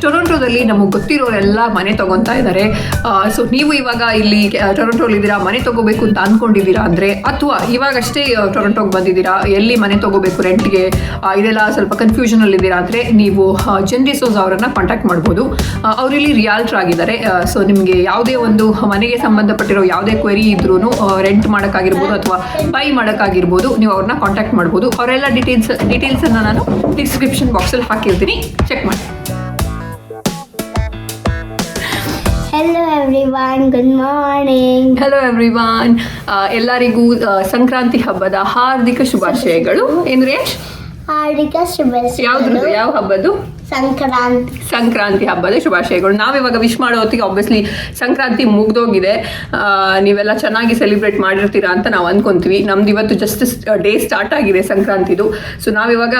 ಟೊರೊಂಟೊದಲ್ಲಿ ನಮಗೆ ಗೊತ್ತಿರೋರೆಲ್ಲ ಮನೆ ತೊಗೊತಾ ಇದ್ದಾರೆ. ಸೊ ನೀವು ಇವಾಗ ಇಲ್ಲಿ ಟೊರೊಂಟೊಲಿದ್ದೀರಾ, ಮನೆ ತೊಗೋಬೇಕು ಅಂತ ಅಂದ್ಕೊಂಡಿದ್ದೀರಾ ಅಂದರೆ, ಅಥವಾ ಇವಾಗಷ್ಟೇ ಟೊರೊಂಟೊಗೆ ಬಂದಿದ್ದೀರಾ, ಎಲ್ಲಿ ಮನೆ ತೊಗೋಬೇಕು ರೆಂಟ್ಗೆ, ಇದೆಲ್ಲ ಸ್ವಲ್ಪ ಕನ್ಫ್ಯೂಷನಲ್ಲಿದ್ದೀರಾ ಅಂದರೆ ನೀವು ಡಿಸೋಜಾ ಅವರನ್ನು ಕಾಂಟ್ಯಾಕ್ಟ್ ಮಾಡ್ಬೋದು. ಅವರಿಲ್ಲಿ ರಿಯಾಲ್ಟರ್ ಆಗಿದ್ದಾರೆ. ಸೊ ನಿಮಗೆ ಯಾವುದೇ ಒಂದು ಮನೆಗೆ ಸಂಬಂಧಪಟ್ಟಿರೋ ಯಾವುದೇ ಕ್ವೆರಿ ಇದ್ರೂ ರೆಂಟ್ ಮಾಡೋಕ್ಕಾಗಿರ್ಬೋದು ಅಥವಾ ಬೈ ಮಾಡೋಕ್ಕಾಗಿರ್ಬೋದು, ನೀವು ಅವ್ರನ್ನ ಕಾಂಟ್ಯಾಕ್ಟ್ ಮಾಡ್ಬೋದು. ಅವರೆಲ್ಲ ಡೀಟೇಲ್ಸನ್ನು ನಾನು ಡಿಸ್ಕ್ರಿಪ್ಷನ್ ಬಾಕ್ಸಲ್ಲಿ ಹಾಕಿರ್ತೀನಿ, ಚೆಕ್ ಮಾಡಿ. Hello everyone, good morning. Hello everyone. ಎಲ್ಲರಿಗೂ ಸಂಕ್ರಾಂತಿ ಹಬ್ಬದ ಹಾರ್ದಿಕ ಶುಭಾಶಯಗಳು. ಏನ್ರಿ ಹಾರ್ದಿಕ ಶುಭಾಶಯಗಳು. ಯಾವ ಹಬ್ಬದ್ದು? ಸಂಕ್ರಾಂತಿ ಹಬ್ಬದ ಶುಭಾಶಯಗಳು. ನಾವಿವಾಗ ವಿಶ್ ಮಾಡೋ ಹೊತ್ತಿಗೆ ಆಬ್ವಿಯಸ್ಲಿ ಸಂಕ್ರಾಂತಿ ಮುಗ್ದೋಗಿದೆ. ನೀವೆಲ್ಲ ಚೆನ್ನಾಗಿ ಸೆಲಿಬ್ರೇಟ್ ಮಾಡಿರ್ತೀರಾ ಅಂತ ನಾವು ಅಂದ್ಕೊಂತೀವಿ. ನಮ್ದು ಇವತ್ತು ಜಸ್ಟ್ ಡೇ ಸ್ಟಾರ್ಟ್ ಆಗಿದೆ ಸಂಕ್ರಾಂತಿದು. ಸೊ ನಾವಿವಾಗ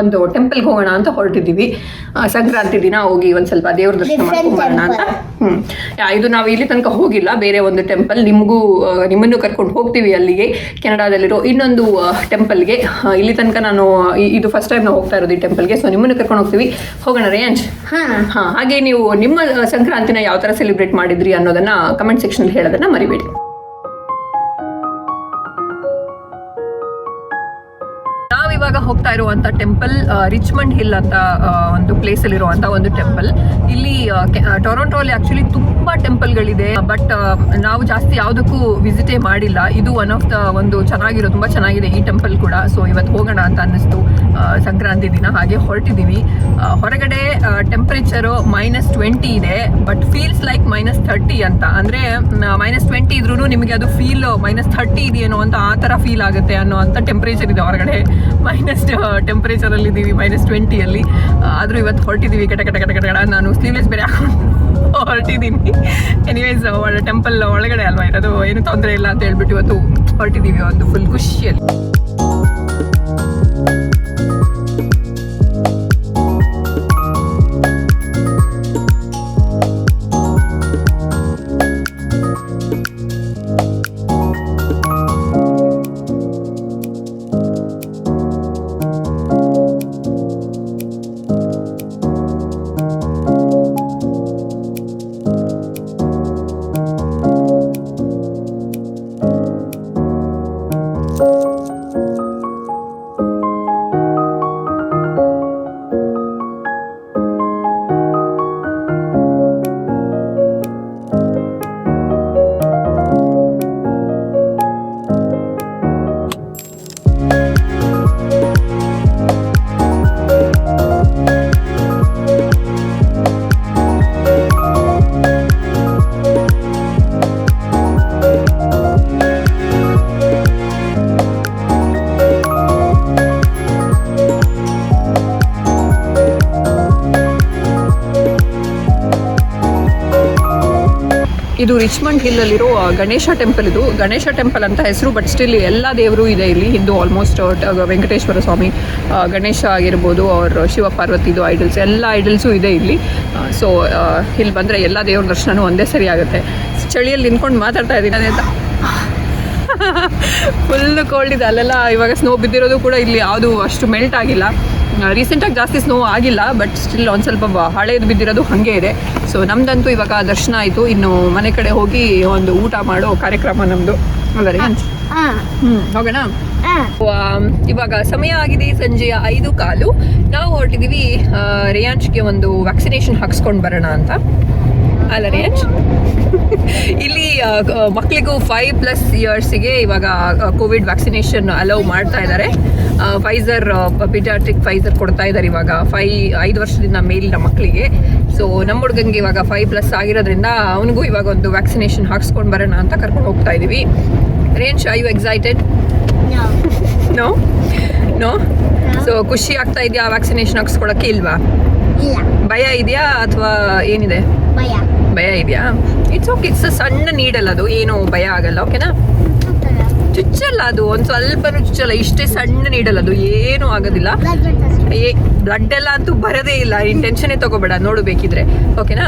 ಒಂದು ಟೆಂಪಲ್ಗೆ ಹೋಗೋಣ ಅಂತ ಹೊರಟಿದ್ದೀವಿ. ಸಂಕ್ರಾಂತಿ ದಿನ ಹೋಗಿ ಒಂದು ಸ್ವಲ್ಪ ದೇವ್ರ ದರ್ಶನ ಮಾಡ್ಕೊಂಬರೋಣ ಅಂತ. ಇದು ನಾವು ಇಲ್ಲಿ ತನಕ ಹೋಗಿಲ್ಲ, ಬೇರೆ ಒಂದು ಟೆಂಪಲ್. ನಿಮ್ಮನ್ನು ಕರ್ಕೊಂಡು ಹೋಗ್ತೀವಿ ಅಲ್ಲಿಗೆ, ಕೆನಡಾದಲ್ಲಿರೋ ಇನ್ನೊಂದು ಟೆಂಪಲ್ಗೆ. ಇಲ್ಲಿ ತನಕ ನಾನು ಇದು ಫಸ್ಟ್ ಟೈಮ್ ನಾವು ಹೋಗ್ತಾ ಇರೋದು ಈ ಟೆಂಪಲ್ಗೆ. ಸೊ ನಿಮ್ಮನ್ನು ಕರ್ಕೊಂಡು ಹೋಗ್ತೀವಿ, ಹೋಗೋಣ ರೇಂಜ್. ಹಾಗೆ ನೀವು ನಿಮ್ಮ ಸಂಕ್ರಾಂತಿನ ಯಾವ ಥರ ಸೆಲಿಬ್ರೇಟ್ ಮಾಡಿದ್ರಿ ಅನ್ನೋದನ್ನ ಕಮೆಂಟ್ ಸೆಕ್ಷನ್ ಹೇಳೋದನ್ನ ಮರಿಬೇಡಿ. ನಾವಿವಾಗ ಹೋಗ್ತಾ ಇರುವಂತ ಟೆಂಪಲ್ ರಿಚ್ಮಂಡ್ ಹಿಲ್ ಅಂತ ಒಂದು ಪ್ಲೇಸ್ ಅಲ್ಲಿ ಇರುವಂತ ಒಂದು ಟೆಂಪಲ್. ಇಲ್ಲಿ ಟೊರೊಂಟೊಲ್ಲಿ ಆಕ್ಚುಲಿ ತುಂಬಾ ಟೆಂಪಲ್ಗಳಿದೆ, ಬಟ್ ನಾವು ಜಾಸ್ತಿ ಯಾವುದಕ್ಕೂ ವಿಸಿಟೇ ಮಾಡಿಲ್ಲ. ಇದು ಒನ್ ಆಫ್ ದ ಒಂದು ತುಂಬಾ ಚೆನ್ನಾಗಿದೆ ಈ ಟೆಂಪಲ್ ಕೂಡ. ಸೊ ಇವತ್ತು ಹೋಗೋಣ ಅಂತ ಅನ್ನಿಸ್ತು ಸಂಕ್ರಾಂತಿ ದಿನ. ಹಾಗೆ ಹೊರಟಿದ್ದೀವಿ. ಹೊರಗಡೆ ಟೆಂಪರೇಚರು -20 ಇದೆ, ಬಟ್ ಫೀಲ್ಸ್ ಲೈಕ್ -30 ಅಂತ. ಅಂದ್ರೆ -20 ಇದ್ರೂ ನಿಮಗೆ ಅದು ಫೀಲ್ -30 ಇದೆಯೇನೋ ಅಂತ ಆ ಥರ ಫೀಲ್ ಆಗುತ್ತೆ ಅನ್ನೋ ಅಂತ ಟೆಂಪರೇಚರ್ ಇದೆ ಹೊರಗಡೆ. ಮೈನಸ್ ಟೆಂಪರೇಚರ್ ಅಲ್ಲಿ ಇದ್ದೀವಿ, -20 ಅಲ್ಲಿ. ಆದ್ರೂ ಇವತ್ತು ಹೊರಟಿದ್ದೀವಿ ಕಟ ಕಟ ಕಟ ಕಟ. ನಾನು ಸ್ಲೀವ್ಲೆಸ್ ಬೇರೆ ಹಾಕೊಂಡು ಹೊರಟಿದ್ದೀನಿ. ಎನಿವೇಸ್ ಟೆಂಪಲ್ ಒಳಗಡೆ ಅಲ್ವಾ ಇರೋದು, ಏನು ತೊಂದರೆ ಇಲ್ಲ ಅಂತ ಹೇಳ್ಬಿಟ್ಟು ಇವತ್ತು ಹೊರಟಿದ್ದೀವಿ ಒಂದು ಫುಲ್ ಖುಷಿಯಲ್ಲಿ. ಇದು ರಿಚ್ಮಂಡ್ ಹಿಲ್ ಅಲ್ಲಿರೋ ಗಣೇಶ ಟೆಂಪಲ್. ಇದು ಗಣೇಶ ಟೆಂಪಲ್ ಅಂತ ಹೆಸರು, ಬಟ್ ಸ್ಟಿಲ್ ಎಲ್ಲ ದೇವರು ಇದೆ ಇಲ್ಲಿ. ಹಿಂದೂ ಆಲ್ಮೋಸ್ಟ್ ವೆಂಕಟೇಶ್ವರ ಸ್ವಾಮಿ, ಗಣೇಶ ಆಗಿರ್ಬೋದು, ಅವ್ರ ಶಿವ ಪಾರ್ವತಿದು ಐಡಲ್ಸ್, ಎಲ್ಲ ಐಡಲ್ಸು ಇದೆ ಇಲ್ಲಿ. ಸೊ ಇಲ್ಲಿ ಬಂದರೆ ಎಲ್ಲ ದೇವ್ರ ದರ್ಶನವೂ ಒಂದೇ ಸರಿ ಆಗುತ್ತೆ. ಚಳಿಯಲ್ಲಿ ನಿಂತ್ಕೊಂಡು ಮಾತಾಡ್ತಾ ಇದ್ದೀನಿ ಅಂತ. ಫುಲ್ ಕೋಲ್ಡ್ ಇದೆ ಅಲ್ಲೆಲ್ಲ. ಇವಾಗ ಸ್ನೋ ಬಿದ್ದಿರೋದು ಕೂಡ ಇಲ್ಲಿ ಯಾವುದು ಅಷ್ಟು ಮೆಲ್ಟ್ ಆಗಿಲ್ಲ. ರೀಸೆಂಟಾಗಿ ಜಾಸ್ತಿ ಸ್ನೋ ಆಗಿಲ್ಲ, ಬಟ್ ಸ್ಟಿಲ್ ಒಂದು ಸ್ವಲ್ಪ ಹಳೇದು ಬಿದ್ದಿರೋದು ಹಾಗೆ ಇದೆ. ಸೊ ನಮ್ದಂತೂ ಇವಾಗ ದರ್ಶನ ಆಯಿತು. ಇನ್ನು ಮನೆ ಕಡೆ ಹೋಗಿ ಒಂದು ಊಟ ಮಾಡೋ ಕಾರ್ಯಕ್ರಮ ನಮ್ಮದು. ಅಲ್ಲ ರೀ? ಹೋಗೋಣ. ಇವಾಗ ಸಮಯ ಆಗಿದೆ ಸಂಜೆಯ 5:15. ನಾವು ಹೊರಟಿದ್ದೀವಿ ರೇಯಾಂಚ್ಗೆ ಒಂದು ವ್ಯಾಕ್ಸಿನೇಷನ್ ಹಾಕ್ಸ್ಕೊಂಡು ಬರೋಣ ಅಂತ. ಅಲ್ಲ ರೇಯಾಂಚ್? ಇಲ್ಲಿ ಮಕ್ಕಳಿಗೂ 5+ ಇಯರ್ಸಿಗೆ ಇವಾಗ ಕೋವಿಡ್ ವ್ಯಾಕ್ಸಿನೇಷನ್ ಅಲೌ ಮಾಡ್ತಾ ಇದ್ದಾರೆ. ಫೈಸರ್ ಪಿಡಿಯಾಟ್ರಿಕ್ ಫೈಸರ್ ಕೊಡ್ತಾ ಇದ್ದಾರೆ ಇವಾಗ 5 ವರ್ಷದಿಂದ ಮೇಲಿನ ಮಕ್ಕಳಿಗೆ. ಸೊ ನಮ್ಮ ಹುಡುಗಂಗೆ ಇವಾಗ 5+ ಆಗಿರೋದ್ರಿಂದ ಅವನಿಗೂ ಇವಾಗ ಒಂದು ವ್ಯಾಕ್ಸಿನೇಷನ್ ಹಾಕ್ಸ್ಕೊಂಡು ಬರೋಣ ಅಂತ ಕರ್ಕೊಂಡು ಹೋಗ್ತಾ ಇದ್ದೀವಿ. Range, are you excited? No. So ಖುಷಿ ಆಗ್ತಾ ಇದೆಯಾ ವ್ಯಾಕ್ಸಿನೇಷನ್ ಹಾಕ್ಸ್ಕೊಳಕ್ಕೆ? ಇಲ್ವಾ? ಭಯ ಇದೆಯಾ ಅಥವಾ ಏನಿದೆ? ಭಯ ಇದೆಯಾ? ಇಟ್ಸ್ ಓಕೆ, ಇಟ್ಸ್ ಸಣ್ಣ ನೀಡಲ್ಲ, ಅದು ಏನು ಭಯ ಆಗಲ್ಲ. ಓಕೆನಾ? ಚುಚ್ಚಲ್ಲ, ಅದು ಒಂದು ಸ್ವಲ್ಪನೂ ಚುಚ್ಚಲ್ಲ. ಇಷ್ಟೇ ಸಣ್ಣ ನೀಡಲ್ಲ, ಅದು ಏನೂ ಆಗೋದಿಲ್ಲ. ಬ್ಲಡ್ ಎಲ್ಲ ಅಂತೂ ಬರೋದೇ ಇಲ್ಲ. ನೀನು ಟೆನ್ಷನ್ನೇ ತಗೋಬೇಡ, ನೋಡು ಬೇಕಿದ್ರೆ. ಓಕೆನಾ?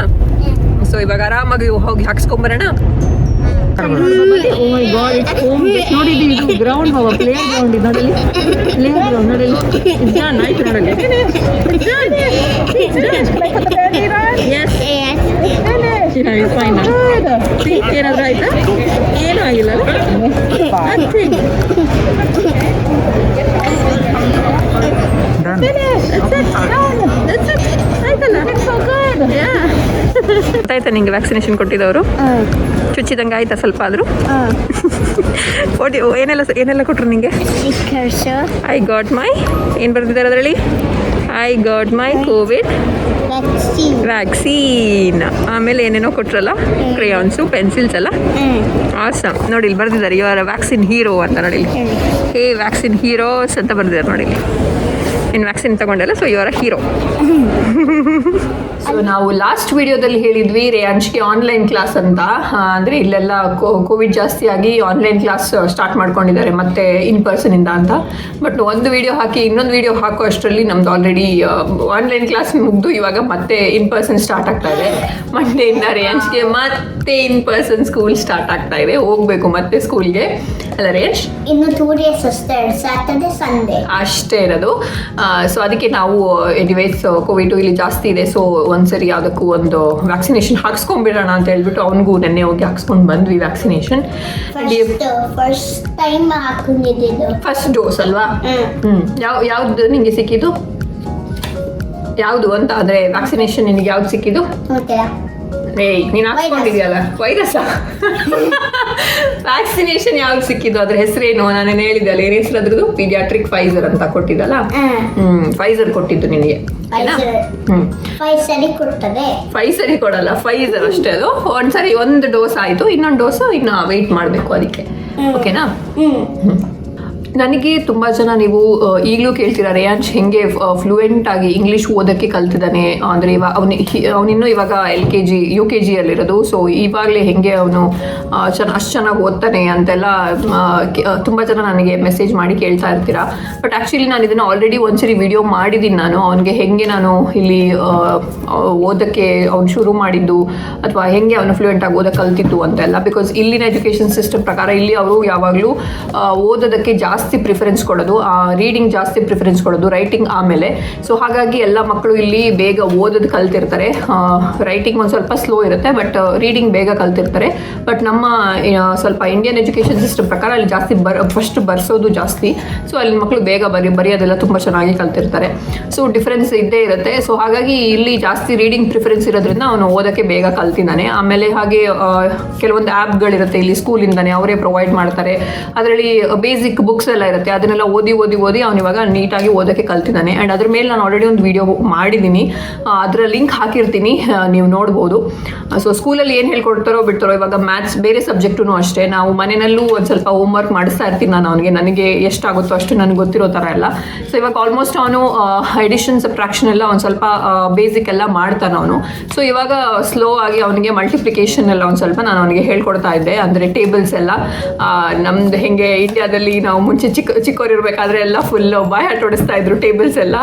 ಸೊ ಇವಾಗ ಆರಾಮಾಗಿ ಹೋಗಿ ಹಾಕ್ಸ್ಕೊಂಬರೋಣ. ಓ ಮೈ ಗಾಡ್ ಇಟ್ಸ್ ಹೋಮ್ ನೋಡಿ ಇದು ಗ್ರೌಂಡ್ ಪ್ಲೇ ಗ್ರೌಂಡ್ ಇದು ನೋಡಲಿ ಪ್ಲೇ ಗ್ರೌಂಡ್ ನೋಡಲಿ ಜಾನ್ ಆಯ್ತು ನೋಡಲಿ ಎಸ್ ಫೈನ್ ಏನಾದರೂ ಆಯ್ತಾ ಏನೂ ಆಗಿಲ್ಲ ಆಯ್ತಾ ನಿಂಗೆ ವ್ಯಾಕ್ಸಿನೇಷನ್ ಕೊಟ್ಟಿದ್ದವರು ಚುಚ್ಚಿದಂಗೆ ಆಯ್ತಾ ಸ್ವಲ್ಪ ಆದರೂ ಓಡಿ ಏನೆಲ್ಲ ಕೊಟ್ಟರು ನಿಂಗೆ ಐ ಗಾಟ್ ಮೈ ಏನು ಬರ್ತಿದ್ದಾರೆ ಅದರಲ್ಲಿ I got my Covid vaccine ಆಮೇಲೆ ಏನೇನೋ ಕೊಟ್ರಲ್ಲ ಕ್ರೇಯಾನ್ಸು ಪೆನ್ಸಿಲ್ಸ್ ಎಲ್ಲ ಆಸಮ್ ನೋಡಿ ಇಲ್ಲಿ ಬರ್ದಿದ್ದಾರೆ ಇವರ ವ್ಯಾಕ್ಸಿನ್ ಹೀರೋ ಅಂತ ನೋಡಿ ಹೇ ವ್ಯಾಕ್ಸಿನ್ ಹೀರೋಸ್ ಅಂತ ಬರ್ದಿದ್ದಾರೆ ನೋಡಿ ಇನ್ನು ವ್ಯಾಕ್ಸಿನ್ ತಗೊಂಡಲ್ಲ ಸೊ ಇವರ ಹೀರೋ ಸೊ ನಾವು ಲಾಸ್ಟ್ ವಿಡಿಯೋದಲ್ಲಿ ಹೇಳಿದ್ವಿ ರೇಯಾಂಶ್ಗೆ ಆನ್ಲೈನ್ ಕ್ಲಾಸ್ ಅಂತ ಅಂದರೆ ಇಲ್ಲೆಲ್ಲ ಕೋವಿಡ್ ಜಾಸ್ತಿ ಆಗಿ ಆನ್ಲೈನ್ ಕ್ಲಾಸ್ ಸ್ಟಾರ್ಟ್ ಮಾಡ್ಕೊಂಡಿದ್ದಾರೆ ಮತ್ತೆ ಇನ್ ಪರ್ಸನ್ ಇಂದ ಅಂತ ಬಟ್ ಒಂದು ವಿಡಿಯೋ ಹಾಕಿ ಇನ್ನೊಂದು ವಿಡಿಯೋ ಹಾಕೋ ಅಷ್ಟರಲ್ಲಿ ನಮ್ದು ಆಲ್ರೆಡಿ ಆನ್ಲೈನ್ ಕ್ಲಾಸ್ ಮುಗಿದು ಇವಾಗ ಮತ್ತೆ ಇನ್ ಪರ್ಸನ್ ಸ್ಟಾರ್ಟ್ ಆಗ್ತಾ ಇದೆ ಮಂಡೆಯಿಂದ ರೇಯಾಂಶ್ಗೆ ಮತ್ತೆ ಇನ್ ಪರ್ಸನ್ ಸ್ಕೂಲ್ ಸ್ಟಾರ್ಟ್ ಆಗ್ತಾ ಇದೆ ಹೋಗ್ಬೇಕು ಮತ್ತೆ ಸ್ಕೂಲ್ಗೆ ಅಲ್ಲ ರೇಯಾಂಶ್ ಇನ್ನು 2 days ಅಷ್ಟೇ ಸ್ಯಾಟರ್ಡೆ ಸಂಡೇ ಅಷ್ಟೇ ಇರೋದು ಸೊ ಅದಕ್ಕೆ ನಾವು ಎನಿವೇಸ್ ಕೋವಿಡ್ ಇಲ್ಲಿ ಜಾಸ್ತಿ ಇದೆ ಸೊ ಒಂದ್ಸರಿ ಯಾವುದಕ್ಕೂ ಒಂದು ವ್ಯಾಕ್ಸಿನೇಷನ್ ಹಾಕ್ಸ್ಕೊಂಡ್ಬಿಡೋಣ ಅಂತ ಹೇಳ್ಬಿಟ್ಟು ಅವನಿಗೂ ನೆನ್ನೆ ಹೋಗಿ ಹಾಕ್ಸ್ಕೊಂಡು ಬಂದ್ವಿ ವ್ಯಾಕ್ಸಿನೇಷನ್ ಫಸ್ಟ್ ಟೈಮ್ ಹಾಕೊಂಡಿದ್ದು ಫಸ್ಟ್ ಡೋಸ್ ಅಲ್ವಾ ಯಾವ್ದು ನಿಂಗೆ ಸಿಕ್ಕಿದ್ದು ಯಾವುದು ಅಂತ ಅಂದ್ರೆ ವ್ಯಾಕ್ಸಿನೇಷನ್ ನಿನಗೆ ಯಾವ್ದು ಸಿಕ್ಕಿದ್ದು ನೀನು ಹಾಕ್ಸ್ಕೊಂಡಿದ್ಯಲ್ಲ ವೈರಸ್ ವ್ಯಾಕ್ಸಿನೇಷನ್ ಯಾವ್ದು ಸಿಕ್ಕಿದ್ದು ಅದ್ರ ಹೆಸರೇನು ನಾನೇನು ಹೇಳಿದ್ದಲ್ಲ ಏನ್ ಹೆಸರು ಅದ್ರದ್ದು ಪೀಡಿಯಾಟ್ರಿಕ್ ಫೈಸರ್ ಅಂತ ಕೊಟ್ಟಿದ್ದಲ್ಲ ಫೈಸರ್ ಕೊಟ್ಟಿದ್ದು ನಿನಗೆ ಫೈಸರಿ ಕೊಡಲ್ಲ ಫೈಸರ್ ಅಷ್ಟೇ ಅದು ಒಂದ್ಸರಿ ಒಂದು ಡೋಸ್ ಆಯ್ತು ಇನ್ನೊಂದು ಡೋಸ್ ಇನ್ನು ವೆಯ್ಟ್ ಮಾಡಬೇಕು ಅದಕ್ಕೆ ಓಕೆನಾ ನನಗೆ ತುಂಬ ಜನ ನೀವು ಈಗಲೂ ಕೇಳ್ತೀರಾ ರೇಯಾಂಶ್ ಹೆಂಗೆ ಫ್ಲೂಯೆಂಟ್ ಆಗಿ ಇಂಗ್ಲೀಷ್ ಓದೋಕ್ಕೆ ಕಲ್ತಿದ್ದಾನೆ ಅಂದರೆ ಅವನಿನ್ನೂ ಇವಾಗ LKG UKG ಅಲ್ಲಿರೋದು ಸೊ ಇವಾಗಲೇ ಹೆಂಗೆ ಅವನು ಅಷ್ಟು ಚೆನ್ನಾಗಿ ಓದ್ತಾನೆ ಅಂತೆಲ್ಲ ತುಂಬ ಜನ ನನಗೆ ಮೆಸೇಜ್ ಮಾಡಿ ಕೇಳ್ತಾ ಇರ್ತೀರಾ ಬಟ್ ಆ್ಯಕ್ಚುಲಿ ನಾನು ಇದನ್ನು ಆಲ್ರೆಡಿ ಒಂದ್ಸರಿ ವಿಡಿಯೋ ಮಾಡಿದ್ದೀನಿ ನಾನು ಅವನಿಗೆ ಹೆಂಗೆ ನಾನು ಇಲ್ಲಿ ಓದೋಕ್ಕೆ ಅವ್ನು ಶುರು ಮಾಡಿದ್ದು ಅಥವಾ ಹೆಂಗೆ ಅವನು ಫ್ಲೂಯೆಂಟ್ ಆಗಿ ಓದೋಕ್ಕೆ ಕಲ್ತಿದ್ದು ಅಂತೆಲ್ಲ ಬಿಕಾಸ್ ಇಲ್ಲಿನ ಎಜುಕೇಷನ್ ಸಿಸ್ಟಮ್ ಪ್ರಕಾರ ಇಲ್ಲಿ ಅವರು ಯಾವಾಗಲೂ ಓದೋದಕ್ಕೆ ಜಾಸ್ತಿ ಪ್ರಿಫರೆನ್ಸ್ ಕೊಡೋದು ರೀಡಿಂಗ್ ಜಾಸ್ತಿ ಪ್ರಿಫರೆನ್ಸ್ ಕೊಡೋದು ರೈಟಿಂಗ್ ಆಮೇಲೆ ಸೊ ಹಾಗಾಗಿ ಎಲ್ಲ ಮಕ್ಕಳು ಇಲ್ಲಿ ಬೇಗ ಓದೋದು ಕಲ್ತಿರ್ತಾರೆ ರೈಟಿಂಗ್ ಒಂದು ಸ್ವಲ್ಪ ಸ್ಲೋ ಇರುತ್ತೆ ಬಟ್ ರೀಡಿಂಗ್ ಬೇಗ ಕಲ್ತಿರ್ತಾರೆ ಬಟ್ ನಮ್ಮ ಸ್ವಲ್ಪ ಇಂಡಿಯನ್ ಎಜುಕೇಷನ್ ಸಿಸ್ಟಮ್ ಪ್ರಕಾರ ಅಲ್ಲಿ ಜಾಸ್ತಿ ಫಸ್ಟ್ ಬರ್ಸೋದು ಜಾಸ್ತಿ ಸೊ ಅಲ್ಲಿ ಮಕ್ಕಳು ಬೇಗ ಬರೆಯೋದೆಲ್ಲ ತುಂಬ ಚೆನ್ನಾಗಿ ಕಲ್ತಿರ್ತಾರೆ ಸೊ ಡಿಫ್ರೆನ್ಸ್ ಇದ್ದೇ ಇರುತ್ತೆ ಸೊ ಹಾಗಾಗಿ ಇಲ್ಲಿ ಜಾಸ್ತಿ ರೀಡಿಂಗ್ ಪ್ರಿಫರೆನ್ಸ್ ಇರೋದ್ರಿಂದ ಅವನು ಓದೋಕ್ಕೆ ಬೇಗ ಕಲ್ತಿದ್ದಾನೆ ಆಮೇಲೆ ಹಾಗೆ ಕೆಲವೊಂದು ಆ್ಯಪ್ಗಳಿರುತ್ತೆ ಇಲ್ಲಿ ಸ್ಕೂಲಿಂದಾನೆ ಅವರೇ ಪ್ರೊವೈಡ್ ಮಾಡ್ತಾರೆ ಅದರಲ್ಲಿ ಬೇಸಿಕ್ ಬುಕ್ಸ್ ಎಲ್ಲ ಇರುತ್ತೆ ಅದನ್ನೆಲ್ಲ ಓದಿ ಅವ್ನು ಇವಾಗ ನೀಟಾಗಿ ಓದೋಕ್ಕೆ ಕಲ್ತಿದ್ದಾನೆ ಆ್ಯಂಡ್ ಅದ್ರ ಮೇಲೆ ನಾನು ಆಲ್ರೆಡಿ ಒಂದು ವಿಡಿಯೋ ಮಾಡಿದ್ದೀನಿ ಅದರ ಲಿಂಕ್ ಹಾಕಿರ್ತೀನಿ ನೀವು ನೋಡ್ಬೋದು ಸೊ ಸ್ಕೂಲಲ್ಲಿ ಏನು ಹೇಳ್ಕೊಡ್ತಾರೋ ಬಿಡ್ತಾರೋ ಇವಾಗ ಮ್ಯಾಥ್ಸ್ ಬೇರೆ ಸಬ್ಜೆಕ್ಟೂ ಅಷ್ಟೇ ನಾವು ಮನೆಯಲ್ಲೂ ಒಂದು ಸ್ವಲ್ಪ ಹೋಮ್ವರ್ಕ್ ಮಾಡಿಸ್ತಾ ಇರ್ತೀನಿ ನಾನು ನನಗೆ ಎಷ್ಟಾಗುತ್ತೋ ಅಷ್ಟು ನನಗೆ ಗೊತ್ತಿರೋ ಥರ ಎಲ್ಲ ಸೊ ಇವಾಗ ಆಲ್ಮೋಸ್ಟ್ ಅವನು ಎಡಿಷನ್ ಸಬ್ಟ್ರಾಕ್ಷನ್ ಎಲ್ಲ ಒಂದು ಸ್ವಲ್ಪ ಬೇಸಿಕ್ ಎಲ್ಲ ಮಾಡ್ತಾನೆ ಅವನು ಸೊ ಇವಾಗ ಸ್ಲೋ ಆಗಿ ಅವನಿಗೆ ಮಲ್ಟಿಪ್ಲಿಕೇಶನ್ ಎಲ್ಲ ಒಂದು ಸ್ವಲ್ಪ ನಾನು ಅವನಿಗೆ ಹೇಳ್ಕೊಡ್ತಾ ಇದ್ದೆ ಅಂದರೆ ಟೇಬಲ್ಸ್ ಎಲ್ಲ ನಮ್ದು ಹೆಂಗೆ ಇಂಡಿಯಾದಲ್ಲಿ ನಾವು ಮುಂಚೆ ಚಿಕ್ಕವ್ರು ಇರಬೇಕಾದ್ರೆ ಎಲ್ಲ ಫುಲ್ ಬಾಯ್ ಹಾಟ್ ಹೊಡಿಸ್ತಾ ಇದ್ರು ಟೇಬಲ್ಸ್ ಎಲ್ಲ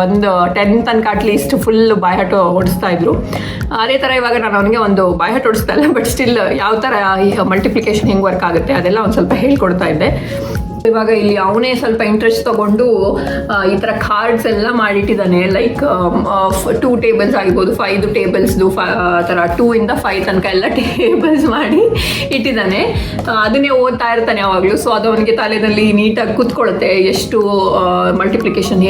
ಒಂದು 10 ತನಕ ಅಟ್ಲೀಸ್ಟ್ ಫುಲ್ ಬಾಯ್ ಹಾಟ್ ಹೊಡಿಸ್ತಾ ಇದ್ರು ಅದೇ ಥರ ಇವಾಗ ನಾನು ಅವನಿಗೆ ಒಂದು ಬಾಯ್ ಹಾಟ್ ಹೊಡಿಸ್ತಾ ಇಲ್ಲ ಬಟ್ ಸ್ಟಿಲ್ ಯಾವ ಥರ ಮಲ್ಟಿಪ್ಲಿಕೇಶನ್ ಹೆಂಗೆ ವರ್ಕ್ ಆಗುತ್ತೆ ಅದೆಲ್ಲ ಒಂದು ಸ್ವಲ್ಪ ಹೇಳ್ಕೊಡ್ತಾ ಇದ್ದೆ ಇವಾಗ ಇಲ್ಲಿ ಅವನೇ ಸ್ವಲ್ಪ ಇಂಟ್ರೆಸ್ಟ್ ತಗೊಂಡು ಈ ಥರ ಕಾರ್ಡ್ಸ್ ಎಲ್ಲ ಮಾಡಿಟ್ಟಿದ್ದಾನೆ ಲೈಕ್ 2 ಟೇಬಲ್ಸ್ ಆಗಿರ್ಬೋದು 5 ಟೇಬಲ್ಸ್ದು ಥರ 2 ಇಂದ 5 ತನಕ ಎಲ್ಲ ಟೇಬಲ್ಸ್ ಮಾಡಿ ಇಟ್ಟಿದ್ದಾನೆ ಅದನ್ನೇ ಓದ್ತಾ ಇರ್ತಾನೆ ಯಾವಾಗಲೂ ಸೊ ಅದು ಅವನಿಗೆ ತಲೆಯಲ್ಲಿ ನೀಟಾಗಿ ಕೂತ್ಕೊಳ್ಳುತ್ತೆ ಎಷ್ಟು ಮಲ್ಟಿಪ್ಲಿಕೇಶನ್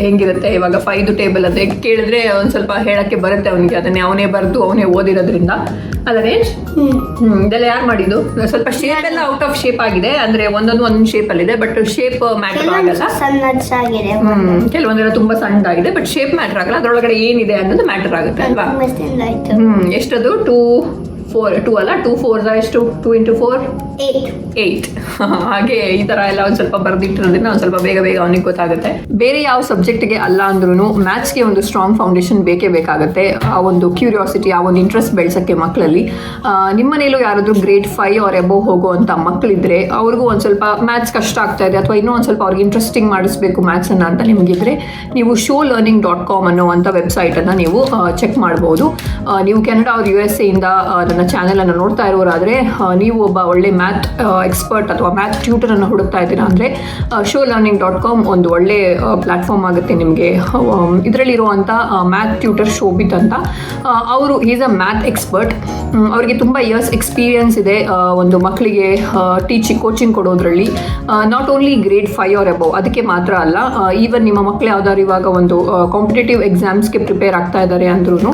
ಹೆಂಗಿರುತ್ತೆ ಇವಾಗ 5 ಟೇಬಲ್ ಅದೇ ಕೇಳಿದ್ರೆ ಒಂದು ಸ್ವಲ್ಪ ಹೇಳೋಕ್ಕೆ ಬರುತ್ತೆ ಅವನಿಗೆ ಅದನ್ನೇ ಅವನೇ ಬರೆದು ಅವನೇ ಓದಿರೋದ್ರಿಂದ ಅಲ್ಲ ರೇಂಜ್ ಇದೆಲ್ಲ ಯಾರು ಮಾಡಿದ್ದು ಸ್ವಲ್ಪ ಶೇಪ್ ಎಲ್ಲ ಔಟ್ ಆಫ್ ಶೇಪ್ ಆಗಿದೆ ಅಂದರೆ ಒಂದೊಂದು ಶೇಪ್ ಅಲ್ಲಿದೆ ಬಟ್ ಶೇಪ್ ಮ್ಯಾಟರ್ ಆಗಲ್ಲ ಕೆಲವೊಂದೆಲ್ಲ ತುಂಬಾ ಸಣ್ಣದಾಗಿದೆ ಬಟ್ ಶೇಪ್ ಮ್ಯಾಟರ್ ಆಗಲ್ಲ ಅದರೊಳಗಡೆ ಏನಿದೆ ಅನ್ನೋದು ಮ್ಯಾಟರ್ ಆಗುತ್ತೆ ಅಲ್ವಾ ಎಷ್ಟದು 2 ಅಲ್ಲ 2 4 ಎಷ್ಟು 2 into 4 8 ಹಾಗೆ ಈ ತರ ಎಲ್ಲ ಒಂದು ಸ್ವಲ್ಪ ಬರೆದಿಟ್ಟಿರೋದ್ರಿಂದ ಒಂದು ಸ್ವಲ್ಪ ಬೇಗ ಅವನಿಗೆ ಗೊತ್ತಾಗುತ್ತೆ ಬೇರೆ ಯಾವ ಸಬ್ಜೆಕ್ಟ್ಗೆ ಅಲ್ಲ ಅಂದ್ರೂ ಮ್ಯಾಥ್ಸ್ಗೆ ಒಂದು ಸ್ಟ್ರಾಂಗ್ ಫೌಂಡೇಶನ್ ಬೇಕೇ ಬೇಕಾಗುತ್ತೆ ಆ ಒಂದು ಕ್ಯೂರಿಯಾಸಿಟಿ ಆ ಒಂದು ಇಂಟ್ರೆಸ್ಟ್ ಬೆಳೆಸೋಕ್ಕೆ ಮಕ್ಕಳಲ್ಲಿ ನಿಮ್ಮ ಮನೇಲೂ ಯಾರಾದರೂ ಗ್ರೇಡ್ 5 ಆರ್ ಎಬೋ ಹೋಗುವಂಥ ಮಕ್ಕಳಿದ್ರೆ ಅವ್ರಿಗೂ ಒಂದು ಸ್ವಲ್ಪ ಮ್ಯಾಥ್ಸ್ ಕಷ್ಟ ಆಗ್ತಾ ಇದೆ ಅಥವಾ ಇನ್ನೂ ಒಂದು ಸ್ವಲ್ಪ ಅವ್ರಿಗೆ ಇಂಟ್ರೆಸ್ಟಿಂಗ್ ಮಾಡಿಸ್ಬೇಕು ಮ್ಯಾಥ್ಸನ್ನು ಅಂತ ನಿಮಗಿದ್ರೆ ನೀವು showlearning.com ಅನ್ನೋವಂಥ ವೆಬ್ಸೈಟನ್ನು ನೀವು ಚೆಕ್ ಮಾಡ್ಬೋದು ನೀವು ಕೆನಡಾ ಅವ್ರ USA ಇಂದ ನನ್ನ ಚಾನೆಲನ್ನು ನೋಡ್ತಾ ಇರೋರಾದರೆ ನೀವು ಒಬ್ಬ ಒಳ್ಳೆ ಮ್ಯಾಥ್ ಎಕ್ಸ್ಪರ್ಟ್ ಅಥವಾ ಮ್ಯಾಥ್ ಟ್ಯೂಟರನ್ನು ಹುಡುಕ್ತಾ ಇದ್ದೀರಾ ಅಂದರೆ showlearning.com ಒಂದು ಒಳ್ಳೆ ಪ್ಲ್ಯಾಟ್ಫಾರ್ಮ್ ಆಗುತ್ತೆ ನಿಮಗೆ. ಇದರಲ್ಲಿರುವಂಥ ಮ್ಯಾಥ್ ಟ್ಯೂಟರ್ ಶೋಭಿತ್ ಅಂತ, ಅವರು ಈಸ್ ಅ ಮ್ಯಾಥ್ ಎಕ್ಸ್ಪರ್ಟ್. ಅವರಿಗೆ ತುಂಬ ಇಯರ್ಸ್ ಎಕ್ಸ್ಪೀರಿಯನ್ಸ್ ಇದೆ ಒಂದು ಮಕ್ಕಳಿಗೆ ಕೋಚಿಂಗ್ ಕೊಡೋದ್ರಲ್ಲಿ. Not only grade 5 or above ಅದಕ್ಕೆ ಮಾತ್ರ ಅಲ್ಲ, ಈವನ್ ನಿಮ್ಮ ಮಕ್ಕಳು ಯಾವ್ದಾದ್ರು ಇವಾಗ ಒಂದು ಕಾಂಪಿಟೇಟಿವ್ ಎಕ್ಸಾಮ್ಸ್ಗೆ ಪ್ರಿಪೇರ್ ಆಗ್ತಾ ಇದ್ದಾರೆ ಅಂದ್ರೂ,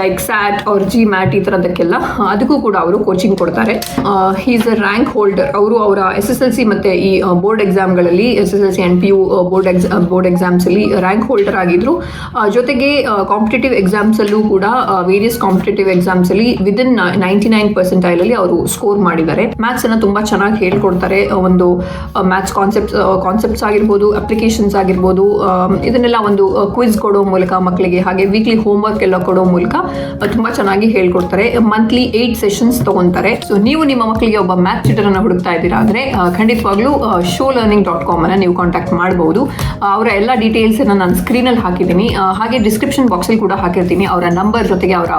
ಲೈಕ್ ಸ್ಯಾಟ್ ಅವ್ರ GMAT ಈ ಥರದಕ್ಕೆಲ್ಲ ಅದಕ್ಕೂ ಕೂಡ ಅವರು ಕೋಚಿಂಗ್ ಕೊಡ್ತಾರೆ. Is a rank holder. ಅವರು ಅವರ SSLC ಮತ್ತು ಈ ಬೋರ್ಡ್ ಎಕ್ಸಾಮ್ಗಳಲ್ಲಿ SSLC ಆ್ಯಂಡ್ PU ಬೋರ್ಡ್ ಎಕ್ಸಾಮ್ಸಲ್ಲಿ ರ್ಯಾಂಕ್ ಹೋಲ್ಡರ್ ಆಗಿದ್ರು. ಜೊತೆಗೆ ಕಾಂಪಿಟೇಟಿವ್ ಎಕ್ಸಾಮ್ಸಲ್ಲೂ ಕೂಡ ವೇರಿಯಸ್ ಕಾಂಪಿಟೇಟಿವ್ ಎಕ್ಸಾಮ್ಸಲ್ಲಿ ವಿದಿನ್ 99% ಅವರು ಸ್ಕೋರ್ ಮಾಡಿದ್ದಾರೆ. ಮ್ಯಾಥ್ಸನ್ನು ತುಂಬ ಚೆನ್ನಾಗಿ ಹೇಳ್ಕೊಡ್ತಾರೆ. ಒಂದು ಮ್ಯಾಥ್ಸ್ ಕಾನ್ಸೆಪ್ಟ್ಸ್ ಆಗಿರ್ಬೋದು, ಅಪ್ಲಿಕೇಶನ್ಸ್ ಆಗಿರ್ಬೋದು, ಇದನ್ನೆಲ್ಲ ಒಂದು ಕ್ವಿಜ್ ಕೊಡೋ ಮೂಲಕ ಮಕ್ಕಳಿಗೆ, ಹಾಗೆ ವೀಕ್ಲಿ ಹೋಮ್ವರ್ಕ್ ಎಲ್ಲ ಕೊಡೋ ಮೂಲಕ ತುಂಬ ಚೆನ್ನಾಗಿ ಹೇಳ್ಕೊಡ್ತಾರೆ. ಮಂತ್ಲಿ 8 ಸೆಷನ್ಸ್ ತಗೊತಾರೆ. ಸೊ ನೀವು ನಿಮ್ಮ ಮಕ್ಕಳಿಗೆ ಒಬ್ಬ ಮ್ಯಾಥ್ ಟ್ಯೂಟರನ್ನು ಹುಡುಕ್ತಾ ಇದ್ದೀರಾ ಅಂದರೆ ಖಂಡಿತವಾಗ್ಲೂ showlearning.com ಅನ್ನು ನೀವು ಕಾಂಟ್ಯಾಕ್ಟ್ ಮಾಡಬಹುದು. ಅವರ ಎಲ್ಲ ಡೀಟೇಲ್ಸನ್ನು ನಾನು ಸ್ಕ್ರೀನಲ್ಲಿ ಹಾಕಿದ್ದೀನಿ, ಹಾಗೆ ಡಿಸ್ಕ್ರಿಪ್ಷನ್ ಬಾಕ್ಸಲ್ಲಿ ಕೂಡ ಹಾಕಿರ್ತೀನಿ ಅವರ ನಂಬರ್ ಜೊತೆಗೆ ಅವರ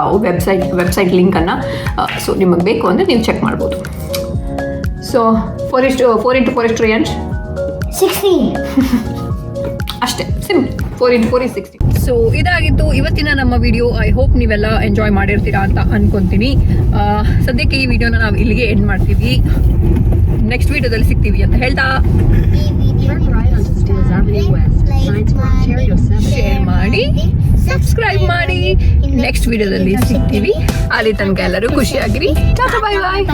ವೆಬ್ಸೈಟ್ ಲಿಂಕನ್ನು. ಸೊ ನಿಮಗೆ ಬೇಕು ಅಂದರೆ ನೀವು ಚೆಕ್ ಮಾಡ್ಬೋದು. ಸೊ 4 into 4 ಎಷ್ಟು ರೇಂಜ್? 16. ಅಷ್ಟೇ, ಸಿಂಪಲ್. 4 into 4 is 60. ಸೊ ಇದಾಗಿತ್ತು ಇವತ್ತಿನ ನಮ್ಮ ವಿಡಿಯೋ. ಐ ಹೋಪ್ ನೀವೆಲ್ಲ ಎಂಜಾಯ್ ಮಾಡಿರ್ತೀರಾ ಅಂತ ಅನ್ಕೊಂತೀನಿ. ಸದ್ಯಕ್ಕೆ ಈ ವಿಡಿಯೋನ ನಾವು ಇಲ್ಲಿಗೆ ಎಂಡ್ ಮಾಡ್ತೀವಿ. ನೆಕ್ಸ್ಟ್ ವಿಡಿಯೋದಲ್ಲಿ ಸಿಗ್ತೀವಿ ಅಂತ ಹೇಳ್ತಾ ಶೇರ್ ಮಾಡಿ, ಸಬ್ಸ್ಕ್ರೈಬ್ ಮಾಡಿ. ನೆಕ್ಸ್ಟ್ ವಿಡಿಯೋದಲ್ಲಿ ಸಿಗ್ತೀವಿ. ಅಲ್ಲಿ ತನಕ ಎಲ್ಲರೂ ಖುಷಿಯಾಗಿರಿ. ಟಾಟಾ, ಬೈ ಬಾಯ್.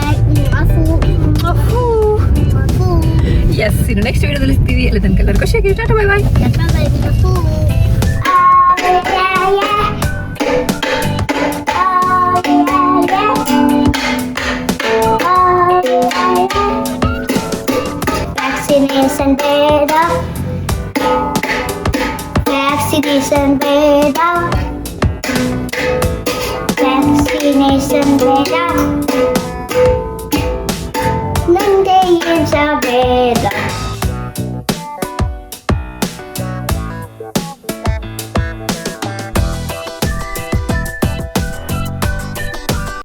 ಎಸ್, ಇನ್ನು ನೆಕ್ಸ್ಟ್ ವಿಡಿಯೋದಲ್ಲಿ ಸಿಗ್ತೀವಿ. ಅಲ್ಲಿ ತನಕ ಎಲ್ಲರೂ ಖುಷಿಯಾಗಿರಿ. ಟಾಟಾ, bye bye. Vaccination beta. Vaccination beta. Vaccination beta.